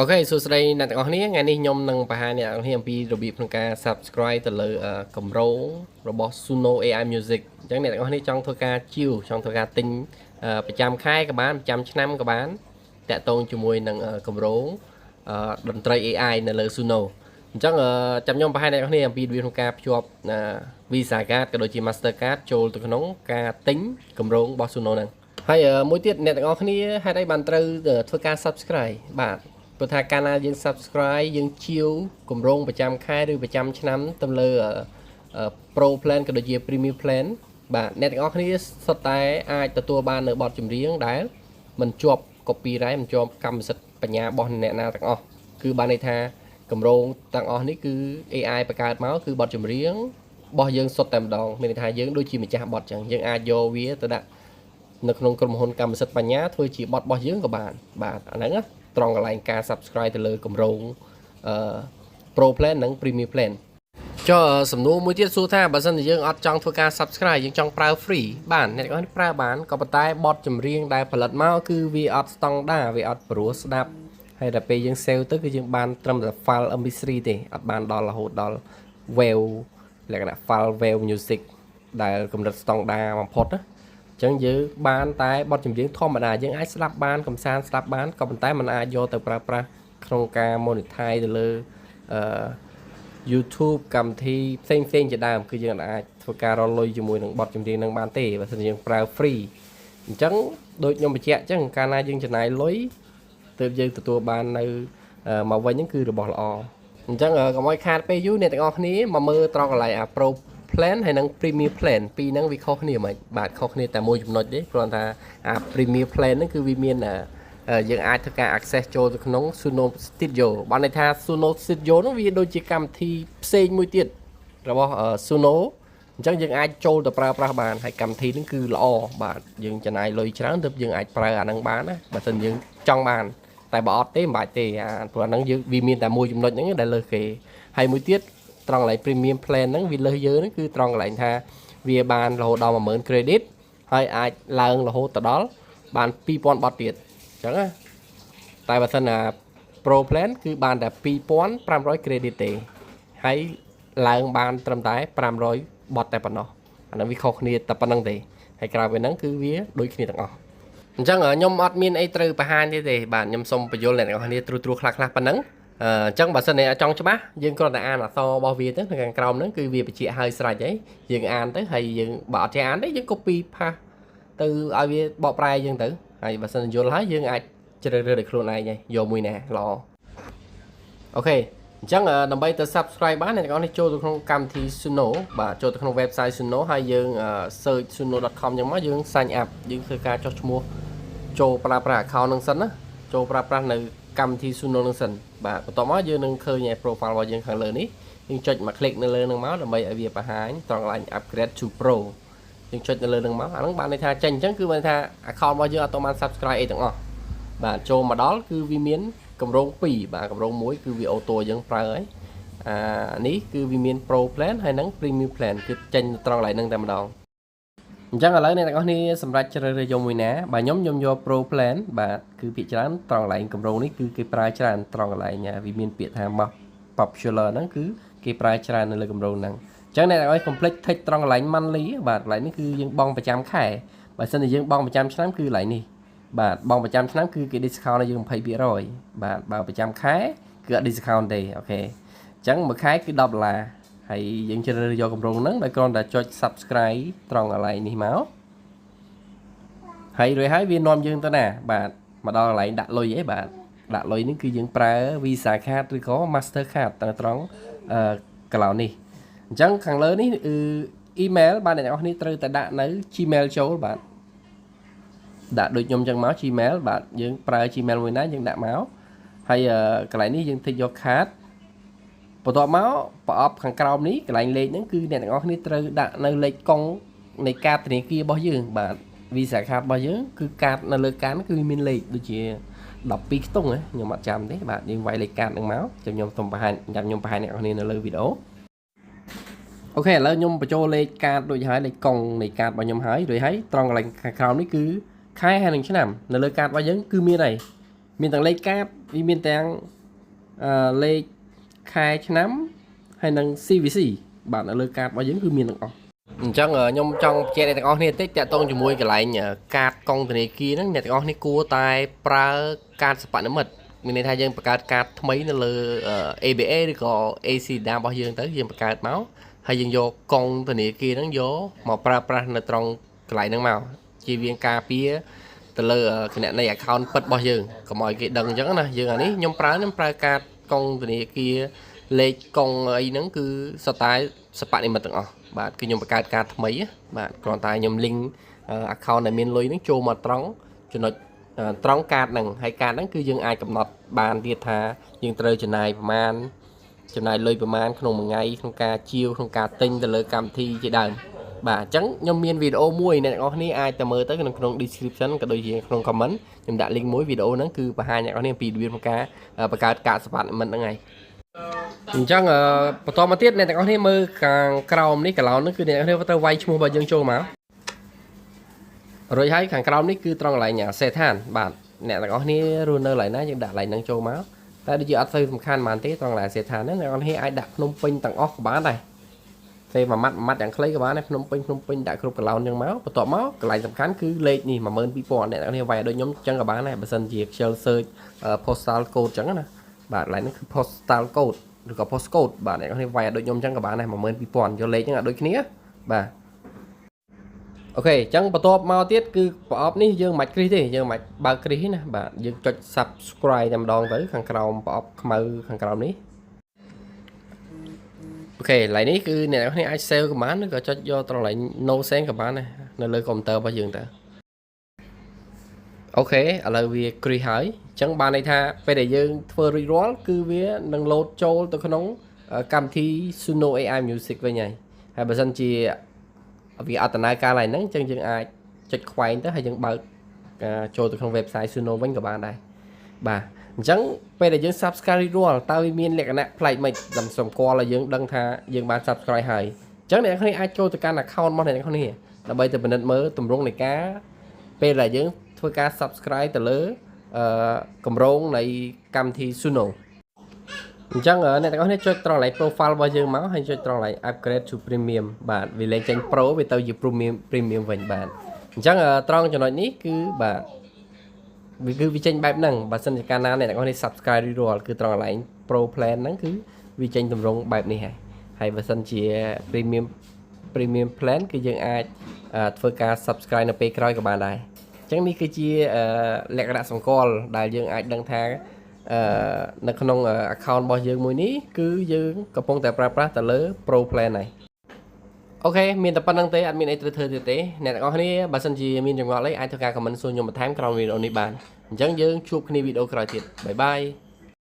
Ok សួស្តីអ្នកទាំងអស់គ្នាថ្ងៃនេះខ្ញុំនឹងបង្ហាញអ្នកទាំងអស់គ្នាអំពីរបៀបក្នុងការ subscribe ទៅលើគម្រោងរបស់ Suno AI Music អញ្ចឹងអ្នកទាំងអស់គ្នាចង់ធ្វើការជាវចង់ធ្វើការទិញប្រចាំខែក៏បានប្រចាំឆ្នាំក៏បានតាក់ទងជាមួយនឹងគម្រោងតន្ត្រី AI នៅលើ Suno អញ្ចឹងចាំខ្ញុំបង្ហាញអ្នកទាំងអស់គ្នាអំពីរបៀបក្នុងការភ្ជាប់ Visa Card ក៏ដូចជា Master Card ចូលទៅក្នុងការទិញគម្រោងរបស់ Suno ហ្នឹងហើយមួយទៀតអ្នកទាំងអស់គ្នាហេតុអីបានត្រូវធ្វើការ subscribe បាទព្រោះថាកាលណាយើង subscribe យើងជាវគម្រោងប្រចាំខែឬប្រចាំឆ្នាំទៅលើ Pro Plan ក៏ដូចជា Premium Plan បាទអ្នកទាំងអស់គ្នាសុទ្ធតែអាចទទួលបាននៅបទចម្រៀងដែលមិនជាប់ copyright មិនជាប់កម្មសិទ្ធិបញ្ញារបស់អ្នកណាទាំងអស់គឺបានន័យថាគម្រោងទាំងអស់នេះគឺ AI បង្កើតមកគឺបទចម្រៀងរបស់យើងសុទ្ធតែម្ដងមានន័យថាយើងដូចជាម្ចាស់បទចឹងយើងអាចយកវាទៅដាក់នៅក្នុងក្រុមហ៊ុនកម្មសិទ្ធិបញ្ញាធ្វើជាបទរបស់យើងក៏បានបាទអាហ្នឹងណាត្រង់កន្លែងការ subscribe ទៅលើគម្រោងPro Plan និង Premium Plan ចុះសំណួរមួយទៀតសួរថាបើសិនជាយើងអត់ចង់ធ្វើការ subscribe យើងចង់ប្រើ free បានអ្នកទាំងអស់នេះប្រើបានក៏ប៉ុន្តែបទចម្រៀងដែលផលិតមកគឺវាអត់ស្តង់ដាវាអត់ព្រោះស្ដាប់ហើយដល់ពេលយើង save ទៅគឺយើងបានត្រឹមតែ file MP3 ទេអត់បានដល់រហូតដល់ wave លក្ខណៈ file wave music ដែលកម្រិតស្តង់ដាបំផុតណាអញ្ចឹងយើងបានតែបទចម្រៀងធម្មតាយើងអាចស្ដាប់បានកំសាន្តស្ដាប់បានក៏ប៉ុន្តែมันអាចយកទៅប្រើប្រាស់ក្នុងការ monetize ទៅលើYouTube កម្មវិធីផ្សេងជាដើមគឺយើងអាចធ្វើការរកលុយជាមួយនឹងបទចម្រៀងនឹងបានទេបើមិនយើងប្រើ free អញ្ចឹងដូចខ្ញុំបញ្ជាក់អញ្ចឹងកាលណាយើងចំណាយលុយទើបយើងទទួលបាននៅមកវិញហ្នឹងគឺរបស់ល្អអញ្ចឹងកុំឲ្យខាតពេលយូរអ្នកទាំងអស់គ្នាមកមើលត្រង់កន្លែងPro Plan ហើយនិង Premium Plan ពីរហ្នឹងវាខុសគ្នាមិនបាទខុសគ្នាតែមួយចំណុចទេគ្រាន់តែPremium Plan ហ្នឹងគឺវាមានយើងអាចធ្វើការ access ចូលទៅក្នុង Suno Studio បានន័យថា Suno Studio នោះវាដូចជាកម្មវិធីផ្សេងមួយទៀតរបស់ Suno អញ្ចឹងយើងអាចចូលទៅប្រើប្រាស់បានហើយកម្មវិធីហ្នឹងគឺល្អបាទយើងចំណាយលុយច្រើនទើបយើងអាចប្រើអាហ្នឹងបានណាបើមិនយើងចង់បានតែបើអត់ទេមិនបាច់ទេព្រោះអាហ្នឹងយើងវាមានតែមួយចំណុចហ្នឹងដែលលើសគេហើយមួយទៀតត្រង់កន្លែង Premium Plan ហ្នឹងវាលើសយើងហ្នឹងគឺត្រង់កន្លែងថាវាបានរហូតដល់ 10000 credit ហើយអាចឡើងរហូតទៅដល់បាន2000បาทទៀតអញ្ចឹងណាតែបើសិនណា Pro Plan គឺបានតែ2500 credit ទេហើយឡើងបានត្រឹមតែ500បาทតែប៉ុណ្ណោះអានឹងវាខុសគ្នាតែប៉ុណ្្នឹងទេហើយក្រៅពីហ្នឹងគឺវាដូចគ្នាទាំងអស់អញ្ចឹងខ្ញុំអត់មានអីត្រូវបង្ហាញទេបាទខ្ញុំសូមបញ្យល់អ្នកទាំងអស់គ្នាត្រួសខ្លះប៉ុណ្ណឹងអញ្ចឹងបើសិនជាចង់ច្បាស់យើងគ្រាន់តែអានអក្សររបស់វាទៅនៅខាងក្រោមហ្នឹងគឺវាបញ្ជាក់ឲ្យស្រេចហើយយើងអានទៅហើយយើងបើអត់ចេះអានទេយើង copy paste ទៅឲ្យវាបកប្រែយើងទៅហើយបើសិនយល់ហើយយើងអាចជ្រើសរើសដោយខ្លួនឯងហើយយកមួយណាល្អអូខេអញ្ចឹងដើម្បីទៅ subscribe បានអ្នកទាំងអស់នេះចូលទៅក្នុងកម្មវិធី Suno បាទចូលទៅក្នុង website Suno ហើយយើង search suno.com អញ្ចឹងមកយើង sign up យើងធ្វើការចុះឈ្មោះចូលប្រើប្រាស់ account ហ្នឹងសិនណាចូលប្រើប្រាស់នៅកម្មវិធី Suno ហ្នឹងសិនបាទបន្ទាប់មកយើងនឹងឃើញឯ profile របស់យើងខាងលើនេះយើងចុចមក click នៅលើហ្នឹងមកដើម្បីឲ្យវាបង្ហាញត្រង់កន្លែង upgrade to pro យើងចុចនៅលើហ្នឹងមកអាហ្នឹងបានន័យថាចេញអញ្ចឹងគឺបានថា account របស់យើងអត់ទាន់បាន subscribe អីទាំងអស់បាទចូលមកដល់គឺវាមានកម្រង2បាទកម្រង1គឺវាអូតូយើងប្រើហើយនេះគឺវាមាន Pro Plan ហើយនិង Premium Plan គឺចេញត្រង់កន្លែងហ្នឹងតែម្ដងអញ្ចឹងឥឡូវអ្នកទាំងអស់គ្នាសម្រាប់ជ្រើសរើសយកមួយណាបាទខ្ញុំយក Pro Plan បាទគឺភាគច្រើនត្រង់កន្លែងកម្រងនេះគឺគេប្រើច្រើនត្រង់កន្លែងវាមានពាក្យថា popular ហ្នឹងគឺគេប្រើច្រើននៅលើកម្រងហ្នឹងអញ្ចឹងអ្នកទាំងអស់ complete ថិចត្រង់កន្លែង monthly បាទកន្លែងនេះគឺយើងបង់ប្រចាំខែបើសិនជាយើងបង់ប្រចាំឆ្នាំគឺកន្លែងនេះបាទបងប្រចាំឆ្នាំគឺគេ discount ឲ្យយើង 20% បាទបើប្រចាំខែគឺអត់ discount ទេអូខេអញ្ចឹងមួយខែគឺ$10ហើយយើងជ្រើសរើសយកកម្រងហ្នឹងដោយគ្រាន់តែចុច subscribe ត្រង់កន្លែងនេះមកហើយរួចហើយវានាំយើងទៅណាបាទមកដល់កន្លែងដាក់លុយអីបាទដាក់លុយនេះគឺយើងប្រើ Visa Card ឬក៏ Master Card ទៅត្រង់កន្លោនេះអញ្ចឹងខាងលើនេះគឺ email បាទអ្នកនរគ្នាត្រូវតែដាក់នៅ Gmail ចូលបាទដាក់ដូចខ្ញុំចឹងមក Gmail បាទយើងប្រើ Gmail មួយណាយើងដាក់មកហើយកន្លែងនេះយើងតិចយក card បន្ទាប់មកប្រអប់ខាងក្រោមនេះកន្លែងលេខហ្នឹងគឺអ្នកទាំងអស់គ្នាត្រូវដាក់នៅលេខកុងនៃកាតធនាគាររបស់យើងបាទ Visa Card របស់យើងគឺកាតនៅលើកាតគឺមានលេខដូចជា12ខ្ទង់ខ្ញុំអត់ចាំទេបាទយើងវាយលេខកាតហ្នឹងមកខ្ញុំសូមបង្ហាញខ្ញុំបង្ហាញអ្នកទាំងអស់គ្នានៅលើវីដេអូអូខេឥឡូវខ្ញុំបញ្ចូលលេខកាតដូចហើយលេខកុងនៃកាតរបស់ខ្ញុំហើយរួចហើយត្រង់កន្លែងខាងក្រោមនេះគឺខែហើយនឹងឆ្នាំនៅលើកាតរបស់យើងគឺមានហើយ មានទាំងលេខកាតវាមានទាំងលេខខែឆ្នាំហើយនិង CVC បាទនៅលើកាតរបស់យើងគឺមានទាំងអស់អញ្ចឹងខ្ញុំចង់បញ្ជាក់អ្នកទាំងអស់គ្នាតិចតាក់ទងជាមួយកន្លែងកាតកុងធនាគារហ្នឹងអ្នកទាំងអស់គ្នាគួរតែប្រើកាតសិប្បនិមិត្តមានន័យថាយើងបង្កើតកាតថ្មីនៅលើ ABA ឬក៏ ACDA របស់យើងទៅយើងបង្កើតមកហើយយើងយកកុងធនាគារហ្នឹងយកមកប្រើប្រាស់នៅត្រង់កន្លែងហ្នឹងមកជាវាងការពារទៅលើគណនី account ពិតរបស់យើងកុំឲ្យគេដឹងអញ្ចឹងណាយើងអានេះខ្ញុំប្រើកាតកុងធនាគារលេខកុងអីហ្នឹងគឺសុទ្ធតែសិប្បនិមិត្តទាំងអស់បាទគឺខ្ញុំបង្កើតកាតថ្មីបាទគ្រាន់តែខ្ញុំ link account ដែលមានលុយហ្នឹងចូលមកត្រង់ចំណុចត្រង់កាតហ្នឹងហើយកាតហ្នឹងគឺយើងអាចកំណត់បានទៀតថាយើងត្រូវចំណាយប្រមាណចំណាយលុយប្រមាណក្នុងមួយថ្ងៃក្នុងការជាវក្នុងការទិញទៅលើកម្មវិធីជាដើមបាទអញ្ចឹងខ្ញុំមានវីដេអូមួយអ្នកទាំងអស់គ្នាអាចទៅមើលទៅក្នុង description ក៏ដូចជាក្នុង comment ខ្ញុំដាក់ link មួយវីដេអូហ្នឹងគឺបង្ហាញអ្នកទាំងអស់គ្នាពីរបៀបក្នុងការបង្កើតកាតសិប្បនិមិត្តហ្នឹងហើយអញ្ចឹងបន្តមកទៀតអ្នកទាំងអស់គ្នាមើលខាងក្រោមនេះកន្លងនេះគឺអ្នកទាំងអស់គ្នាត្រូវវាយឈ្មោះរបស់យើងចូលមករួចហើយខាងក្រោមនេះគឺត្រង់កន្លែងសេដ្ឋានបាទអ្នកទាំងអស់គ្នារស់នៅកន្លែងណាយើងដាក់កន្លែងហ្នឹងចូលមកតែដូចជាអត់ទៅសំខាន់ប៉ុន្មានទេត្រង់កន្លែងសេដ្ឋានហ្នឹងអ្នកទាំងអស់គ្នាអាចដាក់ភ្នំពេញទាំងអស់ក៏បានដែរទេមួយម៉ាត់យ៉ាងខ្លីក៏បានដែរភ្នំពេញដាក់គ្រប់កន្លងចឹងមកបន្ទាប់មកកន្លែងសំខាន់គឺលេខនេះ 12000 អ្នកទាំងអស់គ្នាវាយដូចខ្ញុំចឹងក៏បានដែរបើសិនជាខ្ជិល search postal code ចឹងណាបាទកន្លែងហ្នឹងគឺ postal code ឬក៏ postcode បាទអ្នកទាំងអស់គ្នាវាយដូចខ្ញុំចឹងក៏បានដែរ 12000 យកលេខចឹងឲ្យដូចគ្នាបាទអូខេអញ្ចឹងបន្ទាប់មកទៀតគឺប្រអប់នេះយើងមិនបាច់គ្រីសទេយើងមិនបាច់បើកគ្រីសទេណាបាទយើងចុច subscribe តែម្ដងទៅខាងក្រោមប្រអប់ខ្មៅខាងក្រោមនេះអូខេកន្លែងនេះគឺអ្នកនរគ្នាអាច save ក៏បានឬក៏ចុចយកត្រង់កន្លែង no send ក៏បានដែរនៅលើកុំព្យូទ័ររបស់យើងតើអូខេឥឡូវវាគ្រីសហើយអញ្ចឹងបានន័យថាពេលដែលយើងធ្វើរួចរាល់គឺវានឹង load ចូលទៅក្នុងកម្មវិធី Suno AI Music វិញហើយបើសិនជាវាអត់ដំណើរការឡើងហ្នឹងអញ្ចឹងយើងអាចចុចខ្វែងទៅហើយយើងបើកចូលទៅក្នុង website Suno វិញក៏បានដែរបាទអញ្ចឹងពេលដែលយើង subscribe រាល់តើវាមានលក្ខណៈប្លែកមិនសម្គាល់ឲ្យយើងដឹងថាយើងបាន subscribe ហើយអញ្ចឹងអ្នកនរគ្នាអាចចូលទៅកាន់ account របស់អ្នកនរគ្នាដើម្បីទៅពិនិត្យមើលទម្រង់នៃការពេលដែលយើងធ្វើការ subscribe ទៅលើកម្រងនៃកម្មវិធី Suno អញ្ចឹងអ្នកទាំងអស់គ្នាចុចត្រង់កន្លែង profile របស់យើងមកហើយចុចត្រង់កន្លែង upgrade to premium បាទវាលែងចេញ pro វាទៅជា premium វិញបាទអញ្ចឹងត្រង់ចំណុចនេះគឺបាទវាចេញបែបហ្នឹងបើសិនជាកាលណាអ្នកទាំងអស់គ្នា subscribe រួចរាល់គឺត្រង់កន្លែង pro plan ហ្នឹងគឺវាចេញទម្រង់បែបនេះហើយបើសិនជា premium plan គឺយើងអាចធ្វើការ subscribe នៅពេលក្រោយក៏បានដែរអញ្ចឹងនេះគឺជាលក្ខណៈសម្គាល់ដែលយើងអាចដឹងថានៅក្នុង account របស់យើងមួយនេះគឺយើងកំពុងតែប្រើប្រាស់ទៅលើ pro plan ហើយអូខេមានតែប៉ុណ្្នឹងទេអត់មានអីត្រូវធ្វើទៀតទេអ្នកទាំងអស់គ្នាបើសិនជាមានចម្ងល់អីអាចធ្វើការ comment សួរខ្ញុំបន្ថែមក្រោមវីដេអូនេះបានអញ្ចឹងយើងជួបគ្នាវីដេអូក្រោយទៀតបាយបាយ